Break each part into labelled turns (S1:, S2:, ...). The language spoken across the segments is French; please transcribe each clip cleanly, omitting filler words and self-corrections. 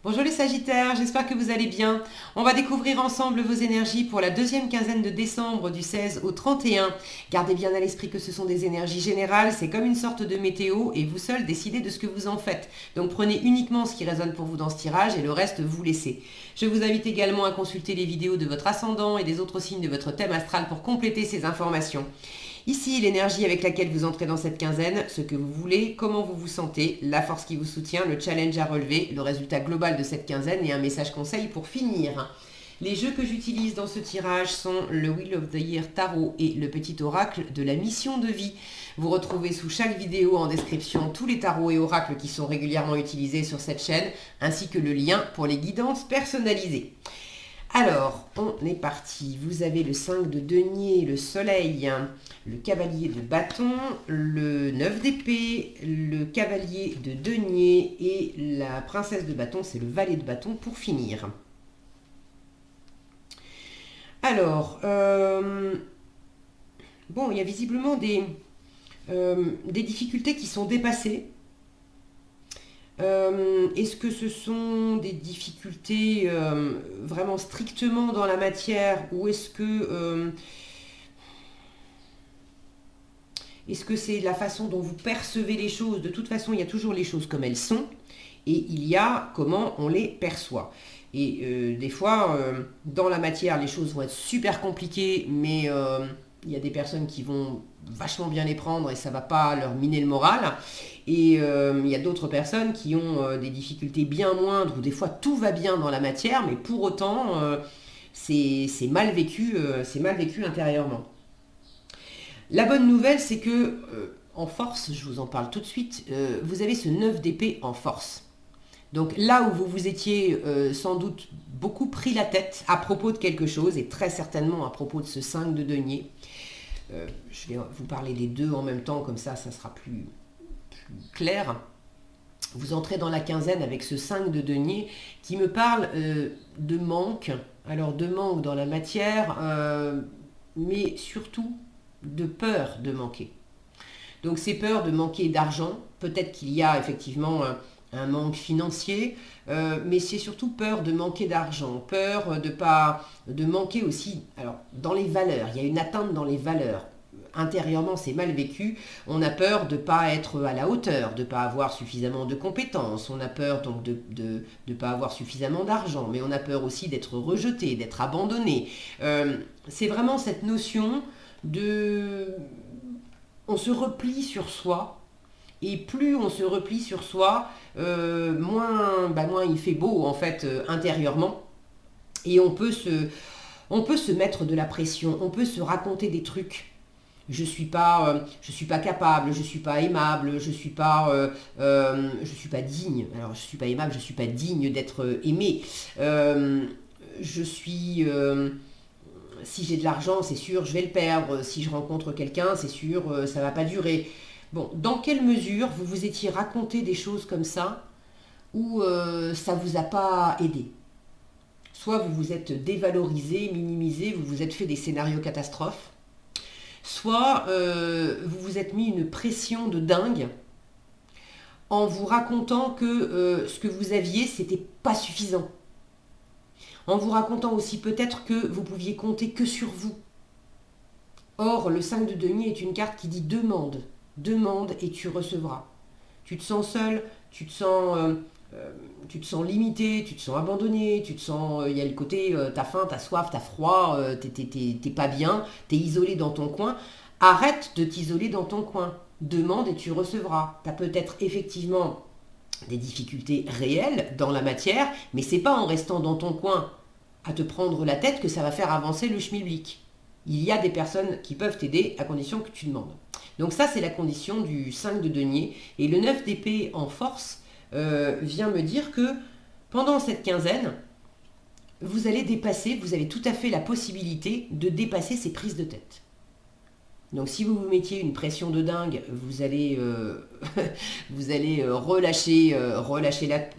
S1: Bonjour les Sagittaires, j'espère que vous allez bien. On va découvrir ensemble vos énergies pour la deuxième quinzaine de décembre du 16 au 31. Gardez bien à l'esprit que ce sont des énergies générales, c'est comme une sorte de météo et vous seul décidez de ce que vous en faites. Donc prenez uniquement ce qui résonne pour vous dans ce tirage et le reste vous laissez. Je vous invite également à consulter les vidéos de votre ascendant et des autres signes de votre thème astral pour compléter ces informations. Ici, l'énergie avec laquelle vous entrez dans cette quinzaine, ce que vous voulez, comment vous vous sentez, la force qui vous soutient, le challenge à relever, le résultat global de cette quinzaine et un message conseil pour finir. Les jeux que j'utilise dans ce tirage sont le Wheel of the Year Tarot et le petit oracle de la mission de vie. Vous retrouvez sous chaque vidéo en description tous les tarots et oracles qui sont régulièrement utilisés sur cette chaîne, ainsi que le lien pour les guidances personnalisées. Alors, on est parti. Vous avez le 5 de denier, le soleil, le cavalier de bâton, le 9 d'épée, le cavalier de denier et la princesse de bâton, c'est le valet de bâton pour finir. Alors, bon, il y a visiblement des difficultés qui sont dépassées. Est-ce que ce sont des difficultés vraiment strictement dans la matière ou est-ce que c'est la façon dont vous percevez les choses? De toute façon, il y a toujours les choses comme elles sont et il y a comment on les perçoit. Et des fois, dans la matière, les choses vont être super compliquées, mais il y a des personnes qui vont vachement bien les prendre et ça ne va pas leur miner le moral. Et il y a d'autres personnes qui ont des difficultés bien moindres, où des fois tout va bien dans la matière, mais pour autant, c'est mal vécu intérieurement. La bonne nouvelle, c'est que en force, je vous en parle tout de suite, vous avez ce 9 d'épée en force. Donc là où vous vous étiez sans doute beaucoup pris la tête à propos de quelque chose, et très certainement à propos de ce 5 de denier, je vais vous parler des deux en même temps, comme ça sera plus clair. Vous entrez dans la quinzaine avec ce 5 de denier qui me parle de manque. Alors de manque dans la matière, mais surtout de peur de manquer. Donc c'est peur de manquer d'argent. Peut-être qu'il y a effectivement un manque financier, mais c'est surtout peur de manquer d'argent, peur de manquer aussi. Alors dans les valeurs, il y a une atteinte dans les valeurs. Intérieurement, c'est mal vécu. On a peur de ne pas être à la hauteur, de ne pas avoir suffisamment de compétences. On a peur donc de ne pas avoir suffisamment d'argent, mais on a peur aussi d'être rejeté, d'être abandonné. C'est vraiment cette notion de... On se replie sur soi, et plus on se replie sur soi, moins il fait beau en fait intérieurement, et on peut se mettre de la pression, on peut se raconter des trucs. Je suis pas capable, je suis pas aimable, je suis pas digne. Alors je suis pas aimable, je suis pas digne d'être aimé. Si j'ai de l'argent, c'est sûr, je vais le perdre. Si je rencontre quelqu'un, c'est sûr, ça va pas durer. Bon, dans quelle mesure vous vous étiez raconté des choses comme ça où ça vous a pas aidé? Soit vous vous êtes dévalorisé, minimisé, vous vous êtes fait des scénarios catastrophes. Soit vous vous êtes mis une pression de dingue en vous racontant que ce que vous aviez, c'était pas suffisant. En vous racontant aussi peut-être que vous pouviez compter que sur vous. Or, le 5 de denier est une carte qui dit demande. Demande et tu recevras. Tu te sens seul, tu te sens limité, tu te sens abandonné, il y a le côté, t'as faim, t'as soif, t'as froid, t'es pas bien, t'es isolé dans ton coin. Arrête de t'isoler dans ton coin. Demande et tu recevras. T'as peut-être effectivement des difficultés réelles dans la matière, mais c'est pas en restant dans ton coin à te prendre la tête que ça va faire avancer le schmilblick. Il y a des personnes qui peuvent t'aider à condition que tu demandes. Donc ça, c'est la condition du 5 de denier. Et le 9 d'épée en force vient me dire que pendant cette quinzaine, vous allez dépasser, vous avez tout à fait la possibilité de dépasser ces prises de tête. Donc si vous vous mettiez une pression de dingue, vous allez relâcher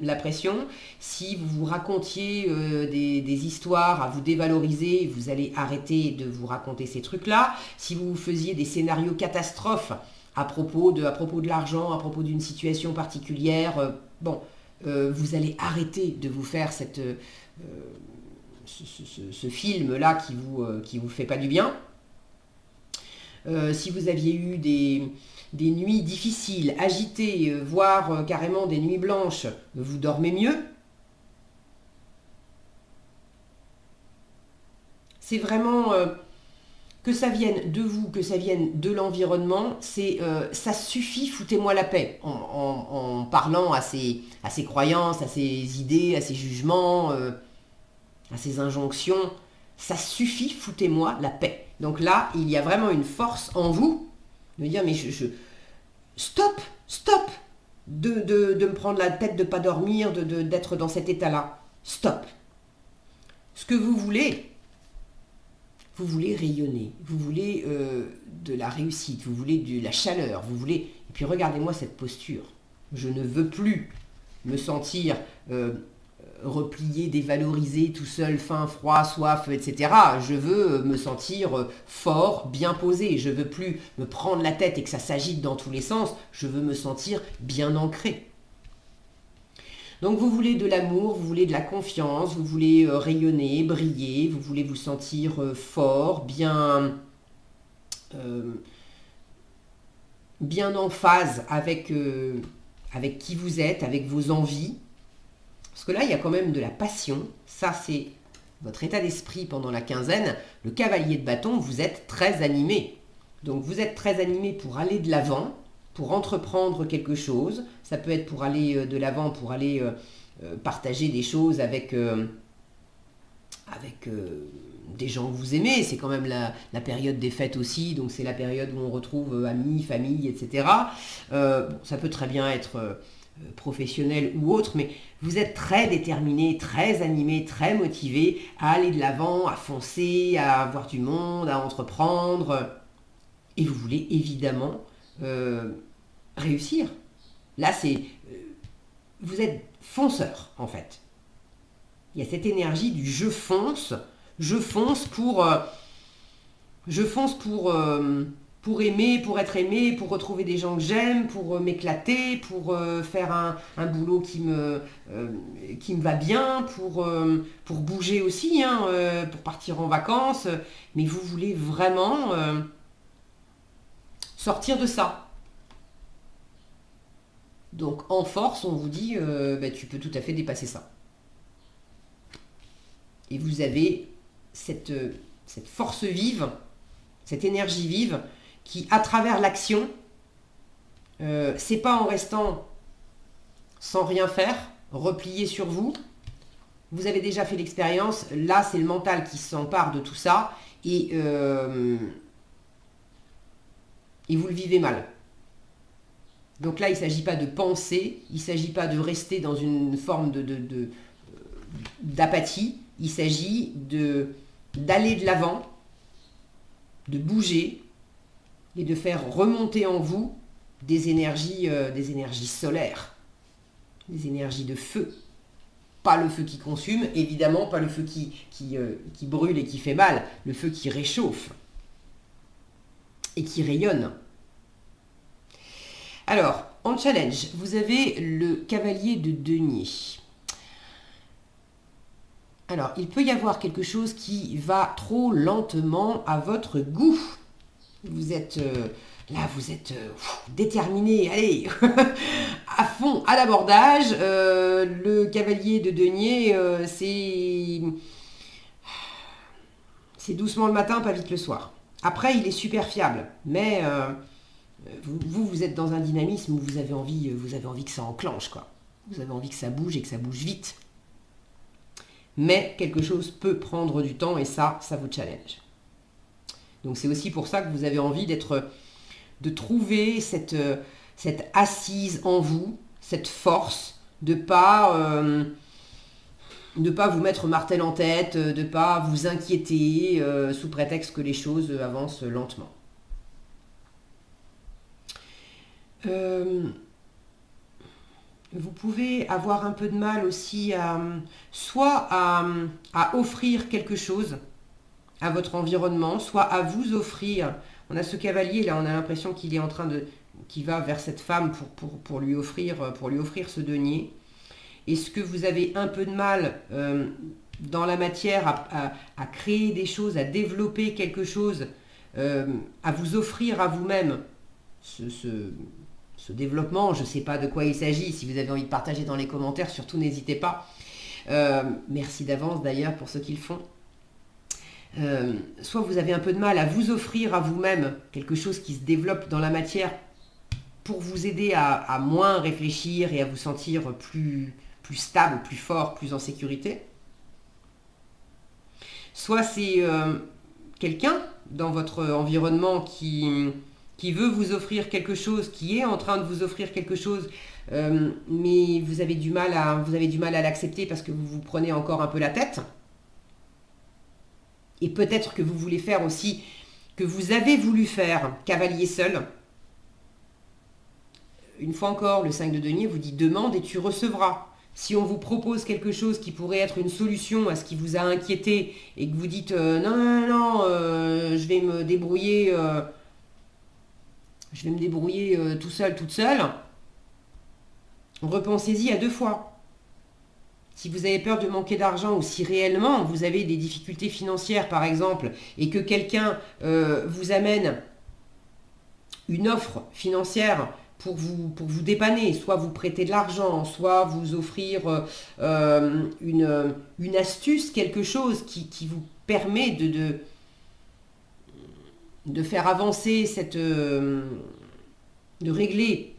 S1: la pression. Si vous vous racontiez des histoires à vous dévaloriser, vous allez arrêter de vous raconter ces trucs-là. Si vous faisiez des scénarios catastrophes à propos de l'argent, à propos d'une situation particulière, vous allez arrêter de vous faire ce film-là qui vous fait pas du bien. Si vous aviez eu des nuits difficiles, agitées, voire carrément des nuits blanches, vous dormez mieux. C'est vraiment que ça vienne de vous, que ça vienne de l'environnement, ça suffit, foutez-moi la paix. En parlant à ces croyances, à ces idées, à ces jugements, à ces injonctions, ça suffit, foutez-moi la paix. Donc là, il y a vraiment une force en vous de dire, mais stop de me prendre la tête, de ne pas dormir, d'être dans cet état-là. Stop. Ce que vous voulez rayonner, vous voulez de la réussite, vous voulez de la chaleur, vous voulez... Et puis regardez-moi cette posture. Je ne veux plus me sentir replié, dévalorisé, tout seul, faim, froid, soif, etc. Je veux me sentir fort, bien posé. Je ne veux plus me prendre la tête et que ça s'agite dans tous les sens. Je veux me sentir bien ancré. Donc vous voulez de l'amour, vous voulez de la confiance, vous voulez rayonner, briller, vous voulez vous sentir fort, bien en phase avec qui vous êtes, avec vos envies. Parce que là, il y a quand même de la passion. Ça, c'est votre état d'esprit pendant la quinzaine. Le cavalier de bâton, vous êtes très animé. Donc vous êtes très animé pour aller de l'avant, pour entreprendre quelque chose. Ça peut être pour aller de l'avant, pour aller partager des choses avec des gens que vous aimez. C'est quand même la période des fêtes aussi, donc c'est la période où on retrouve amis, famille, etc. Ça peut très bien être professionnel ou autre, mais vous êtes très déterminé, très animé, très motivé à aller de l'avant, à foncer, à avoir du monde, à entreprendre. Et vous voulez évidemment réussir. Là, vous êtes fonceur, en fait. Il y a cette énergie du je fonce pour aimer, pour être aimé, pour retrouver des gens que j'aime, pour m'éclater, pour faire un boulot qui me va bien, pour bouger aussi, pour partir en vacances. Mais vous voulez vraiment sortir de ça. Donc en force, on vous dit, tu peux tout à fait dépasser ça. Et vous avez cette force vive, cette énergie vive, qui, à travers l'action, c'est pas en restant sans rien faire, replié sur vous. Vous avez déjà fait l'expérience, là c'est le mental qui s'empare de tout ça, et vous le vivez mal. Donc là, il ne s'agit pas de penser, il ne s'agit pas de rester dans une forme d'apathie, il s'agit d'aller de l'avant, de bouger et de faire remonter en vous des énergies solaires, des énergies de feu. Pas le feu qui consume, évidemment, pas le feu qui brûle et qui fait mal, le feu qui réchauffe et qui rayonne. Alors, en challenge, vous avez le cavalier de denier. Alors, il peut y avoir quelque chose qui va trop lentement à votre goût. Vous êtes déterminé, allez, à fond, à l'abordage. Le cavalier de denier, c'est doucement le matin, pas vite le soir. Après, il est super fiable, mais vous êtes dans un dynamisme où vous avez envie que ça enclenche, quoi. Vous avez envie que ça bouge et que ça bouge vite. Mais quelque chose peut prendre du temps et ça vous challenge. Donc c'est aussi pour ça que vous avez envie de trouver cette assise en vous, cette force, de pas vous mettre martel en tête, de pas vous inquiéter sous prétexte que les choses avancent lentement. Vous pouvez avoir un peu de mal aussi à offrir quelque chose à votre environnement, soit à vous offrir. On a ce cavalier là, on a l'impression qu'il est en train qui va vers cette femme pour lui offrir ce denier. Est-ce que vous avez un peu de mal dans la matière à créer des choses, à développer quelque chose, à vous offrir à vous-même ce développement? Je ne sais pas de quoi il s'agit. Si vous avez envie de partager dans les commentaires, surtout n'hésitez pas. Merci d'avance d'ailleurs pour ceux qui le font. Soit vous avez un peu de mal à vous offrir à vous-même quelque chose qui se développe dans la matière pour vous aider à moins réfléchir et à vous sentir plus stable, plus fort, plus en sécurité. Soit c'est quelqu'un dans votre environnement qui veut vous offrir quelque chose, qui est en train de vous offrir quelque chose, mais vous avez du mal à l'accepter parce que vous vous prenez encore un peu la tête. Et peut-être que vous voulez faire aussi, que vous avez voulu faire cavalier seul. Une fois encore, le 5 de denier vous dit demande et tu recevras. Si on vous propose quelque chose qui pourrait être une solution à ce qui vous a inquiété et que vous dites non, je vais me débrouiller, tout seul, toute seule, repensez-y à 2 fois. Si vous avez peur de manquer d'argent ou si réellement vous avez des difficultés financières par exemple et que quelqu'un vous amène une offre financière pour vous dépanner, soit vous prêter de l'argent, soit vous offrir une astuce, quelque chose qui vous permet de faire avancer de régler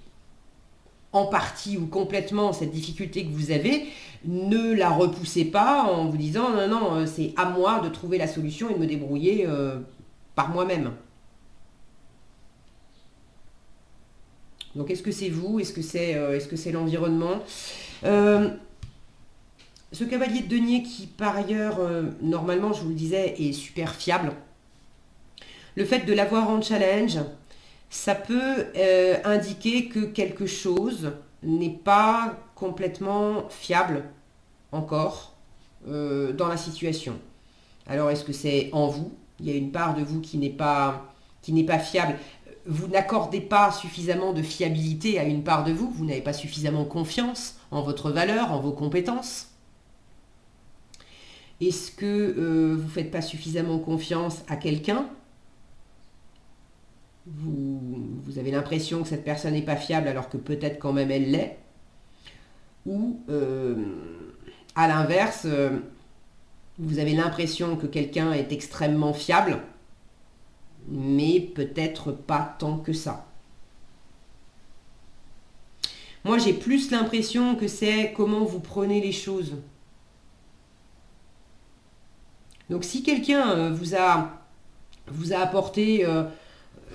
S1: en partie ou complètement cette difficulté que vous avez, ne la repoussez pas en vous disant non, c'est à moi de trouver la solution et de me débrouiller par moi-même. Donc est-ce que c'est vous? Est-ce que c'est l'environnement? Ce cavalier de denier qui par ailleurs, normalement je vous le disais, est super fiable. Le fait de l'avoir en challenge, ça peut indiquer que quelque chose n'est pas complètement fiable encore dans la situation. Alors est-ce que c'est en vous? Il y a une part de vous qui n'est pas fiable. Vous n'accordez pas suffisamment de fiabilité à une part de vous. Vous n'avez pas suffisamment confiance en votre valeur, en vos compétences. Est-ce que vous ne faites pas suffisamment confiance à quelqu'un? Vous avez l'impression que cette personne n'est pas fiable alors que peut-être quand même elle l'est. Ou à l'inverse, vous avez l'impression que quelqu'un est extrêmement fiable, mais peut-être pas tant que ça. Moi, j'ai plus l'impression que c'est comment vous prenez les choses. Donc si quelqu'un vous a apporté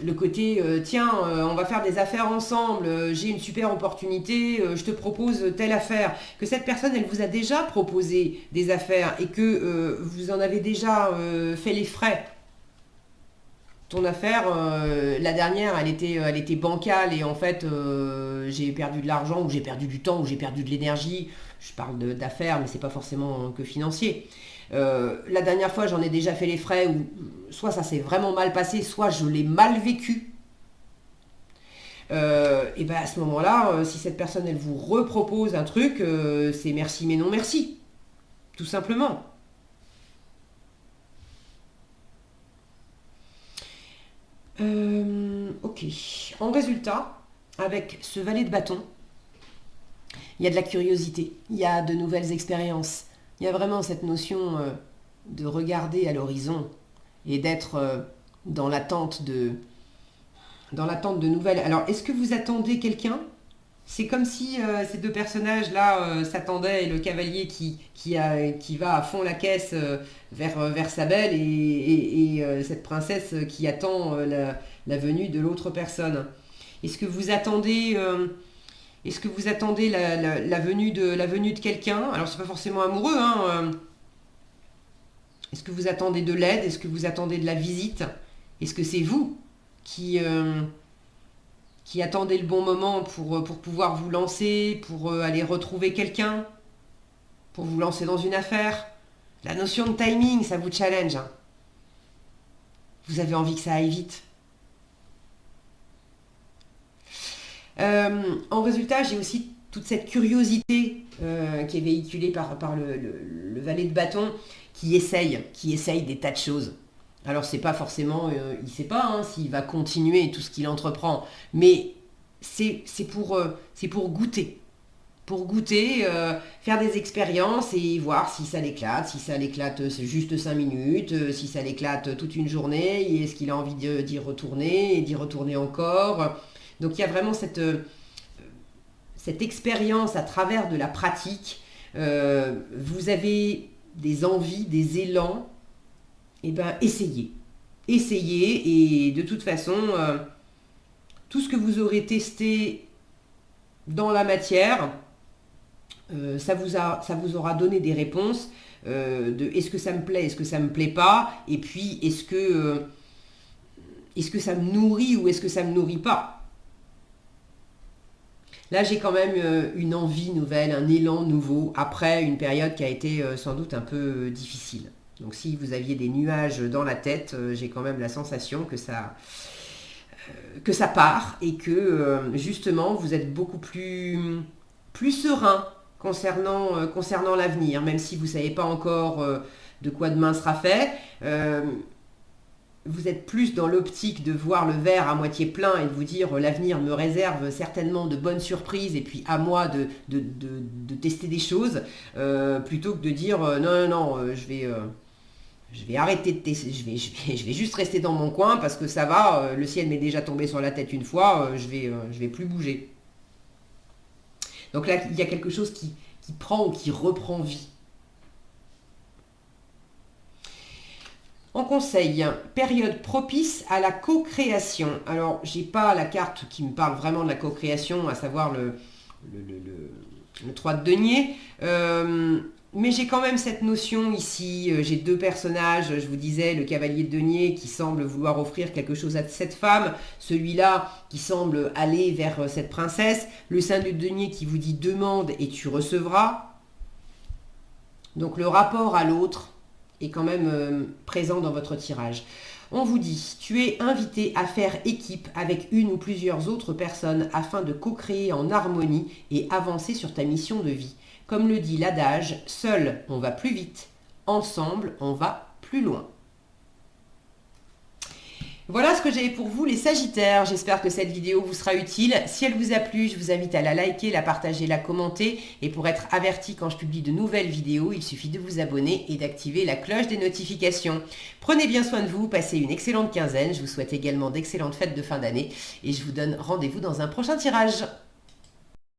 S1: le côté tiens, on va faire des affaires ensemble, j'ai une super opportunité, je te propose telle affaire, que cette personne elle vous a déjà proposé des affaires et que vous en avez déjà fait les frais. Ton affaire, la dernière, elle était bancale et en fait j'ai perdu de l'argent ou j'ai perdu du temps ou j'ai perdu de l'énergie. Je parle d'affaires mais c'est pas forcément que financier. La dernière fois j'en ai déjà fait les frais ou soit ça s'est vraiment mal passé, soit je l'ai mal vécu. Et ben à ce moment-là, si cette personne elle vous repropose un truc, c'est merci mais non merci. Tout simplement. Ok. En résultat, avec ce valet de bâton, il y a de la curiosité, il y a de nouvelles expériences, il y a vraiment cette notion de regarder à l'horizon et d'être dans l'attente de nouvelles. Alors, est-ce que vous attendez quelqu'un? C'est comme si ces deux personnages-là s'attendaient, et le cavalier qui va à fond la caisse vers sa belle et cette princesse qui attend la venue de l'autre personne. Est-ce que vous attendez la venue de quelqu'un? Alors c'est pas forcément amoureux, hein. Est-ce que vous attendez de l'aide? Est-ce que vous attendez de la visite? Est-ce que c'est vous qui attendez le bon moment pour pouvoir vous lancer, pour aller retrouver quelqu'un, pour vous lancer dans une affaire? La notion de timing, ça vous challenge, hein. Vous avez envie que ça aille vite. En résultat, j'ai aussi toute cette curiosité qui est véhiculée par le valet de bâton qui essaye des tas de choses. Alors c'est pas forcément, il ne sait pas hein, s'il va continuer tout ce qu'il entreprend, mais c'est pour goûter. Pour goûter, faire des expériences et voir si ça l'éclate c'est juste 5 minutes, si ça l'éclate toute une journée, et est-ce qu'il a envie d'y retourner et d'y retourner encore. Donc il y a vraiment cette expérience à travers de la pratique. Vous avez des envies, des élans, et ben essayez. Essayez et de toute façon, tout ce que vous aurez testé dans la matière, ça vous aura donné des réponses de est-ce que ça me plaît, est-ce que ça me plaît pas, et puis est-ce que ça me nourrit ou est-ce que ça me nourrit pas. Là j'ai quand même une envie nouvelle, un élan nouveau après une période qui a été sans doute un peu difficile. Donc si vous aviez des nuages dans la tête, j'ai quand même la sensation que ça part et que justement vous êtes beaucoup plus serein concernant l'avenir, même si vous ne savez pas encore de quoi demain sera fait. Vous êtes plus dans l'optique de voir le verre à moitié plein et de vous dire l'avenir me réserve certainement de bonnes surprises et puis à moi de tester des choses, plutôt que de dire non, je vais arrêter de tester, je vais juste rester dans mon coin parce que ça va, le ciel m'est déjà tombé sur la tête une fois, je vais plus bouger. Donc là, il y a quelque chose qui prend ou qui reprend vie. En conseil, période propice à la co-création. Alors, j'ai pas la carte qui me parle vraiment de la co-création, à savoir le 3 de denier. Mais j'ai quand même cette notion ici, j'ai deux personnages, je vous disais, le cavalier de denier qui semble vouloir offrir quelque chose à cette femme, celui-là qui semble aller vers cette princesse, le 5 de denier qui vous dit demande et tu recevras. Donc le rapport à l'autre est quand même présent dans votre tirage. On vous dit, tu es invité à faire équipe avec une ou plusieurs autres personnes afin de co-créer en harmonie et avancer sur ta mission de vie. Comme le dit l'adage, seul on va plus vite, ensemble on va plus loin. Voilà ce que j'avais pour vous les Sagittaires. J'espère que cette vidéo vous sera utile. Si elle vous a plu, je vous invite à la liker, la partager, la commenter. Et pour être averti quand je publie de nouvelles vidéos, il suffit de vous abonner et d'activer la cloche des notifications. Prenez bien soin de vous, passez une excellente quinzaine. Je vous souhaite également d'excellentes fêtes de fin d'année. Et je vous donne rendez-vous dans un prochain tirage.